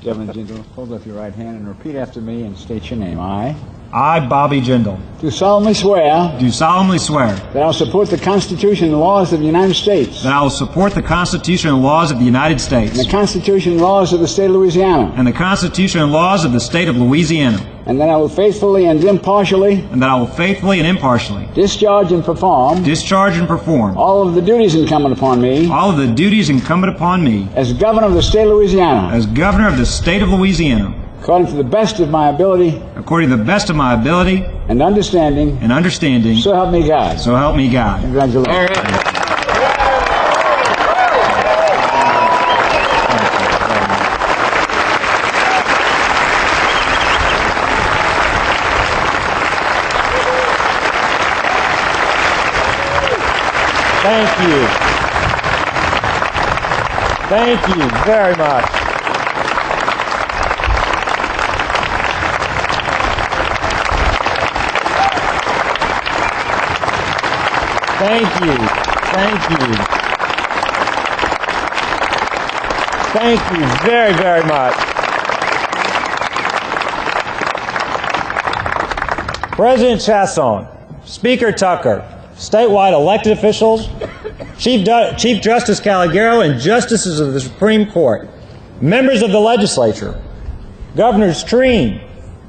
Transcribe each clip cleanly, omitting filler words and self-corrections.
Gentleman Jindal, hold up your right hand and repeat after me and state your name. I, Bobby Jindal, do solemnly swear do solemnly swear that I will support the Constitution and laws of the United States that I will support the Constitution and laws of the United States and the Constitution and laws of the State of Louisiana, and the Constitution and laws of the State of Louisiana, and that I will faithfully and impartially discharge and perform all of the duties incumbent upon me as Governor of the State of Louisiana, according to the best of my ability and understanding, so help me God. Congratulations. Thank you. Thank you very much. Thank you. Thank you. Thank you very, very much. President Chasson, Speaker Tucker, statewide elected officials, Chief Justice Calagaro, and justices of the Supreme Court, members of the legislature, Governors Treen,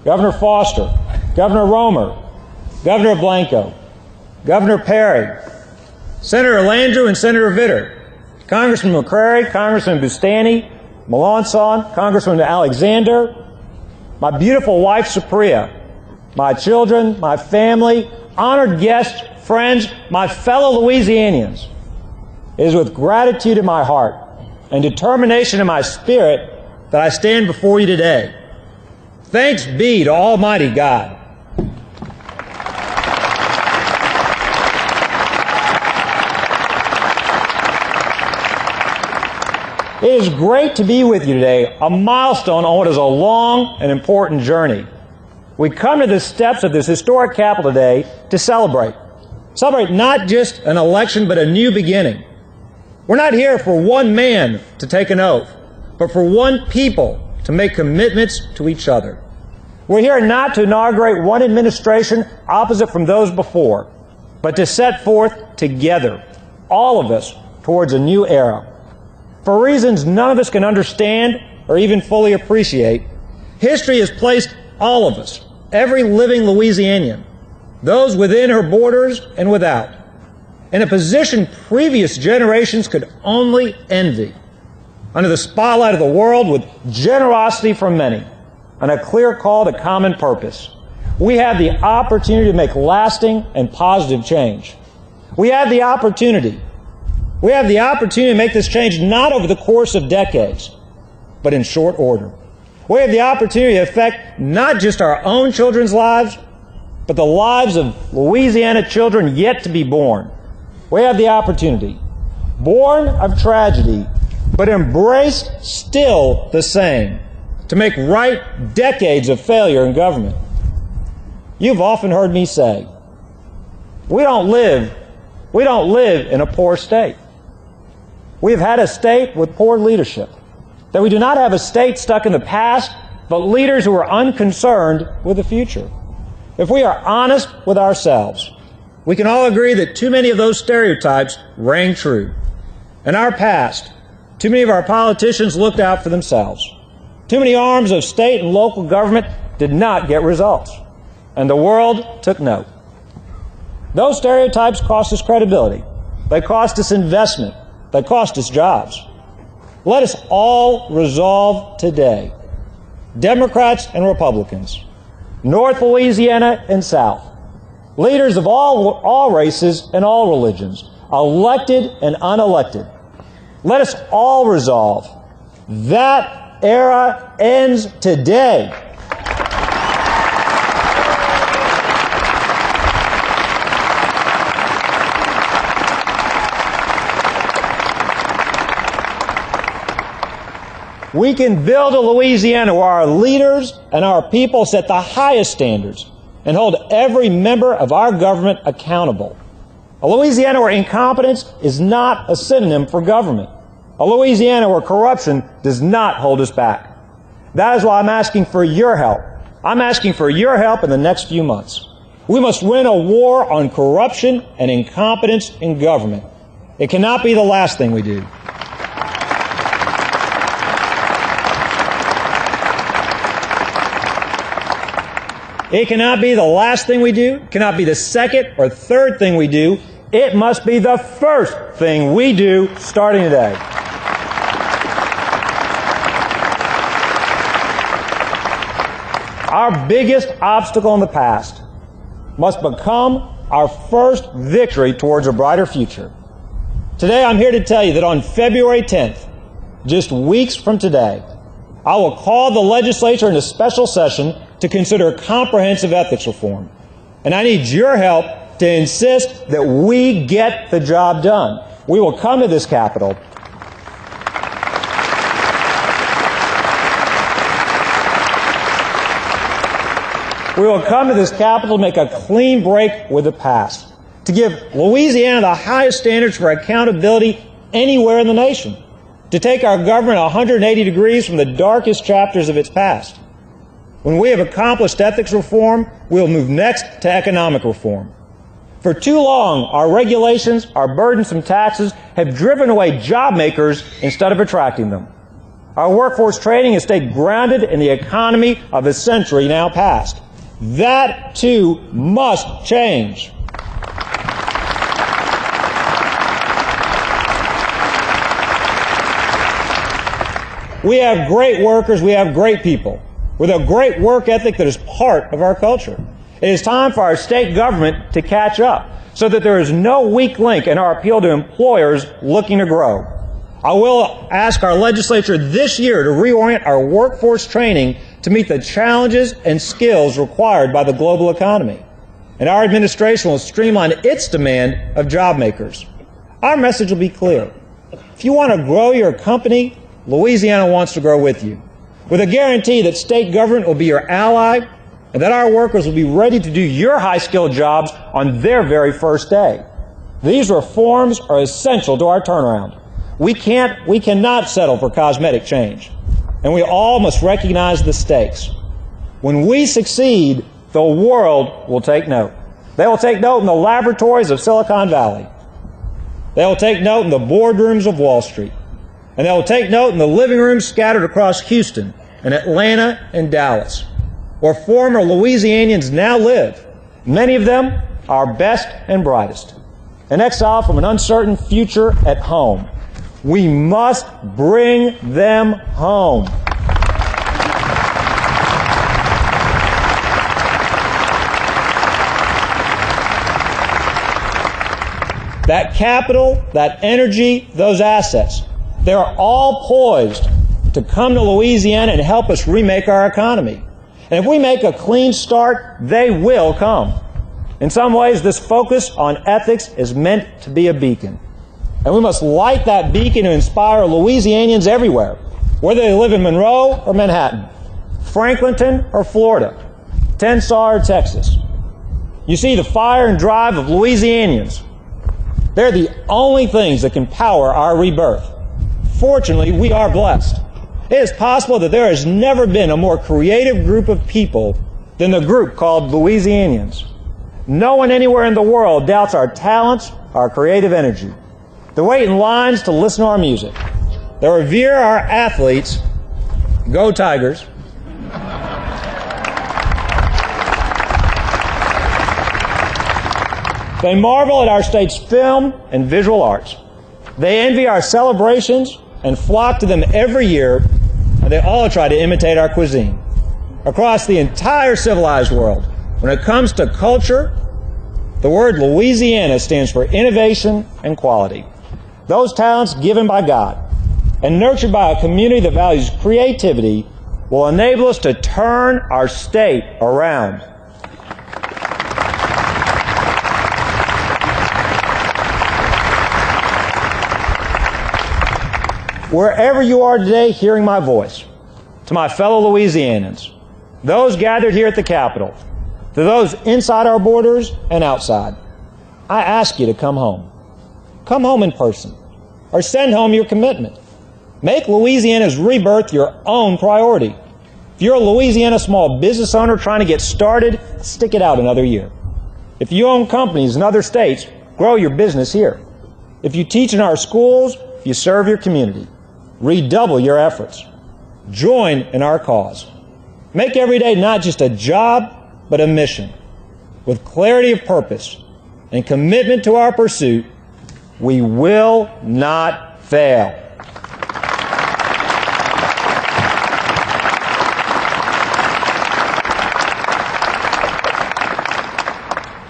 Governor Foster, Governor Romer, Governor Blanco, Governor Perry, Senator Landrieu and Senator Vitter, Congressman McCrary, Congressman Bustani, Melanson, Congressman Alexander, my beautiful wife Supriya, my children, my family, honored guests, friends, my fellow Louisianians. It is with gratitude in my heart and determination in my spirit that I stand before you today. Thanks be to Almighty God. It is great to be with you today, a milestone on what is a long and important journey. We come to the steps of this historic Capitol today to celebrate. Celebrate not just an election, but a new beginning. We're not here for one man to take an oath, but for one people to make commitments to each other. We're here not to inaugurate one administration opposite from those before, but to set forth together, all of us, towards a new era. For reasons none of us can understand or even fully appreciate, history has placed all of us, every living Louisianian, those within her borders and without, in a position previous generations could only envy, under the spotlight of the world with generosity from many, and a clear call to common purpose. We have the opportunity to make lasting and positive change. We have the opportunity to make this change not over the course of decades, but in short order. We have the opportunity to affect not just our own children's lives, but the lives of Louisiana children yet to be born. We have the opportunity, born of tragedy, but embraced still the same, to make right decades of failure in government. You've often heard me say, we don't live in a poor state. We have had a state with poor leadership. That we do not have a state stuck in the past, but leaders who are unconcerned with the future. If we are honest with ourselves, we can all agree that too many of those stereotypes rang true. In our past, too many of our politicians looked out for themselves. Too many arms of state and local government did not get results, and the world took note. Those stereotypes cost us credibility. They cost us investment. They cost us jobs. Let us all resolve today, Democrats and Republicans, North Louisiana and South, leaders of all races and all religions, elected and unelected. Let us all resolve that era ends today. We can build a Louisiana where our leaders and our people set the highest standards and hold every member of our government accountable. A Louisiana where incompetence is not a synonym for government. A Louisiana where corruption does not hold us back. That is why I'm asking for your help. I'm asking for your help in the next few months. We must win a war on corruption and incompetence in government. It cannot be the last thing we do. It cannot be the last thing we do. It cannot be the second or third thing we do. It must be the first thing we do starting today. Our biggest obstacle in the past must become our first victory towards a brighter future. Today I'm here to tell you that on February 10th, just weeks from today, I will call the legislature into special session to consider comprehensive ethics reform. And I need your help to insist that we get the job done. We will come to this Capitol to make a clean break with the past, to give Louisiana the highest standards for accountability anywhere in the nation, to take our government 180 degrees from the darkest chapters of its past. When we have accomplished ethics reform, we will move next to economic reform. For too long, our regulations, our burdensome taxes have driven away job makers instead of attracting them. Our workforce training has stayed grounded in the economy of a century now past. That, too, must change. We have great workers, we have great people with a great work ethic that is part of our culture. It is time for our state government to catch up so that there is no weak link in our appeal to employers looking to grow. I will ask our legislature this year to reorient our workforce training to meet the challenges and skills required by the global economy. And our administration will streamline its demand of job makers. Our message will be clear. If you want to grow your company, Louisiana wants to grow with you, with a guarantee that state government will be your ally and that our workers will be ready to do your high-skilled jobs on their very first day. These reforms are essential to our turnaround. We cannot settle for cosmetic change, and we all must recognize the stakes. When we succeed, the world will take note. They will take note in the laboratories of Silicon Valley. They will take note in the boardrooms of Wall Street. And they will take note in the living rooms scattered across Houston and Atlanta and Dallas, where former Louisianians now live. Many of them our best and brightest. In exile from an uncertain future at home. We must bring them home. That capital, that energy, those assets, they're all poised to come to Louisiana and help us remake our economy. And if we make a clean start, they will come. In some ways, this focus on ethics is meant to be a beacon. And we must light that beacon to inspire Louisianians everywhere, whether they live in Monroe or Manhattan, Franklinton or Florida, Tensar or Texas. You see, the fire and drive of Louisianians, they're the only things that can power our rebirth. Fortunately, we are blessed. It is possible that there has never been a more creative group of people than the group called Louisianians. No one anywhere in the world doubts our talents, our creative energy. They wait in lines to listen to our music. They revere our athletes. Go Tigers. They marvel at our state's film and visual arts. They envy our celebrations and flock to them every year, and they all try to imitate our cuisine. Across the entire civilized world, when it comes to culture, the word Louisiana stands for innovation and quality. Those talents given by God and nurtured by a community that values creativity will enable us to turn our state around. Wherever you are today hearing my voice, to my fellow Louisianans, those gathered here at the Capitol, to those inside our borders and outside, I ask you to come home. Come home in person, or send home your commitment. Make Louisiana's rebirth your own priority. If you're a Louisiana small business owner trying to get started, stick it out another year. If you own companies in other states, grow your business here. If you teach in our schools, if you serve your community, redouble your efforts. Join in our cause. Make every day not just a job, but a mission. With clarity of purpose and commitment to our pursuit, we will not fail.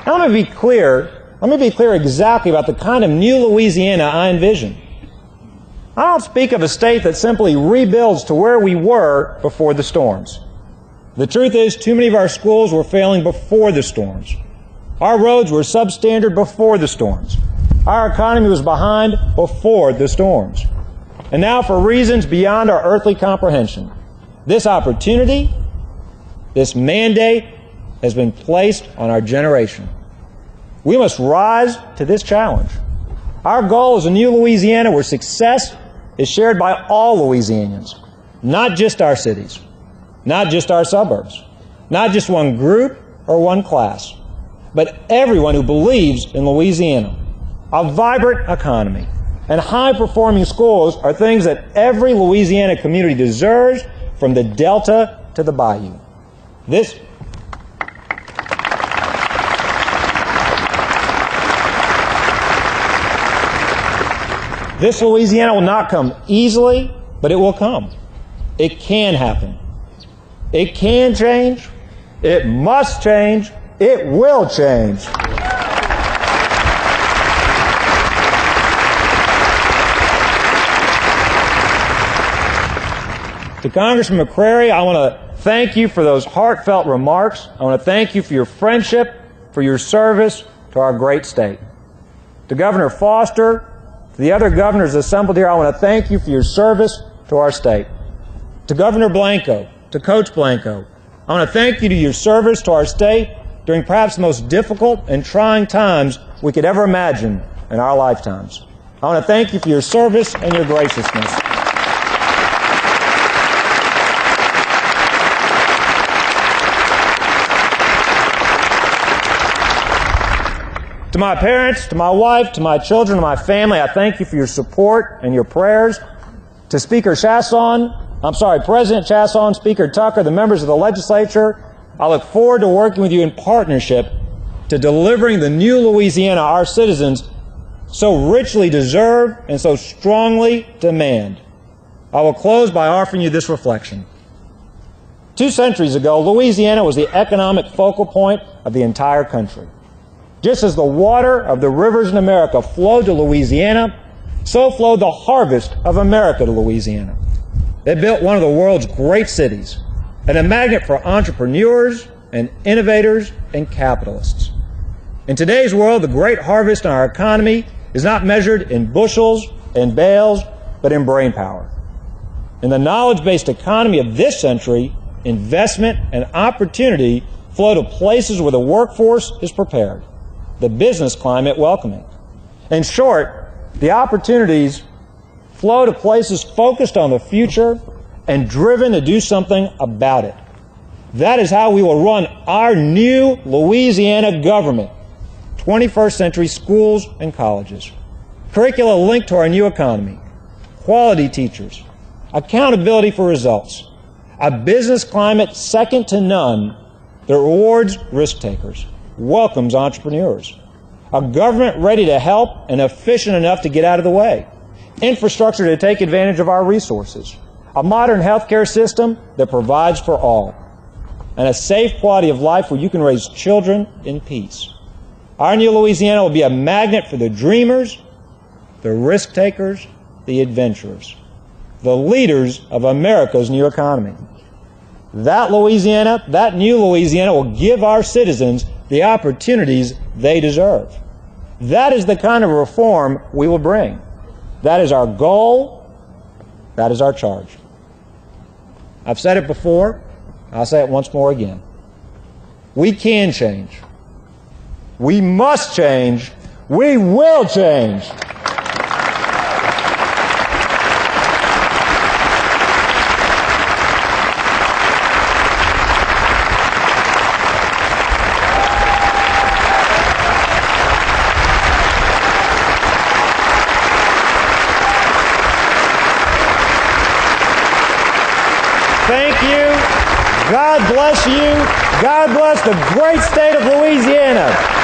Now let me be clear exactly about the kind of new Louisiana I envision. I don't speak of a state that simply rebuilds to where we were before the storms. The truth is, too many of our schools were failing before the storms. Our roads were substandard before the storms. Our economy was behind before the storms. And now, for reasons beyond our earthly comprehension, this opportunity, this mandate, has been placed on our generation. We must rise to this challenge. Our goal is a new Louisiana where success is shared by all Louisianians, not just our cities, not just our suburbs, not just one group or one class, but everyone who believes in Louisiana. A vibrant economy and high-performing schools are things that every Louisiana community deserves, from the Delta to the Bayou. This Louisiana will not come easily, but it will come. It can happen. It can change. It must change. It will change. To Congressman McCrary, I want to thank you for those heartfelt remarks. I want to thank you for your friendship, for your service to our great state. To Governor Foster, to the other governors assembled here, I want to thank you for your service to our state. To Governor Blanco, to Coach Blanco, I want to thank you to your service to our state during perhaps the most difficult and trying times we could ever imagine in our lifetimes. I want to thank you for your service and your graciousness. To my parents, to my wife, to my children, to my family, I thank you for your support and your prayers. To President Chasson, Speaker Tucker, the members of the legislature, I look forward to working with you in partnership to delivering the new Louisiana our citizens so richly deserve and so strongly demand. I will close by offering you this reflection. 2 centuries ago, Louisiana was the economic focal point of the entire country. Just as the water of the rivers in America flowed to Louisiana, so flowed the harvest of America to Louisiana. It built one of the world's great cities, and a magnet for entrepreneurs and innovators and capitalists. In today's world, the great harvest in our economy is not measured in bushels and bales, but in brain power. In the knowledge-based economy of this century, investment and opportunity flow to places where the workforce is prepared, the business climate welcoming. In short, the opportunities flow to places focused on the future and driven to do something about it. That is how we will run our new Louisiana government. 21st century schools and colleges, curricula linked to our new economy, quality teachers, accountability for results, a business climate second to none that rewards risk takers, welcomes entrepreneurs, a government ready to help and efficient enough to get out of the way, infrastructure to take advantage of our resources, a modern healthcare system that provides for all, and a safe quality of life where you can raise children in peace. Our new Louisiana will be a magnet for the dreamers, the risk takers, the adventurers, the leaders of America's new economy. That Louisiana, that new Louisiana, will give our citizens the opportunities they deserve. That is the kind of reform we will bring. That is our goal. That is our charge. I've said it before. I'll say it once more again. We can change. We must change. We will change. Thank you. God bless you. God bless the great state of Louisiana.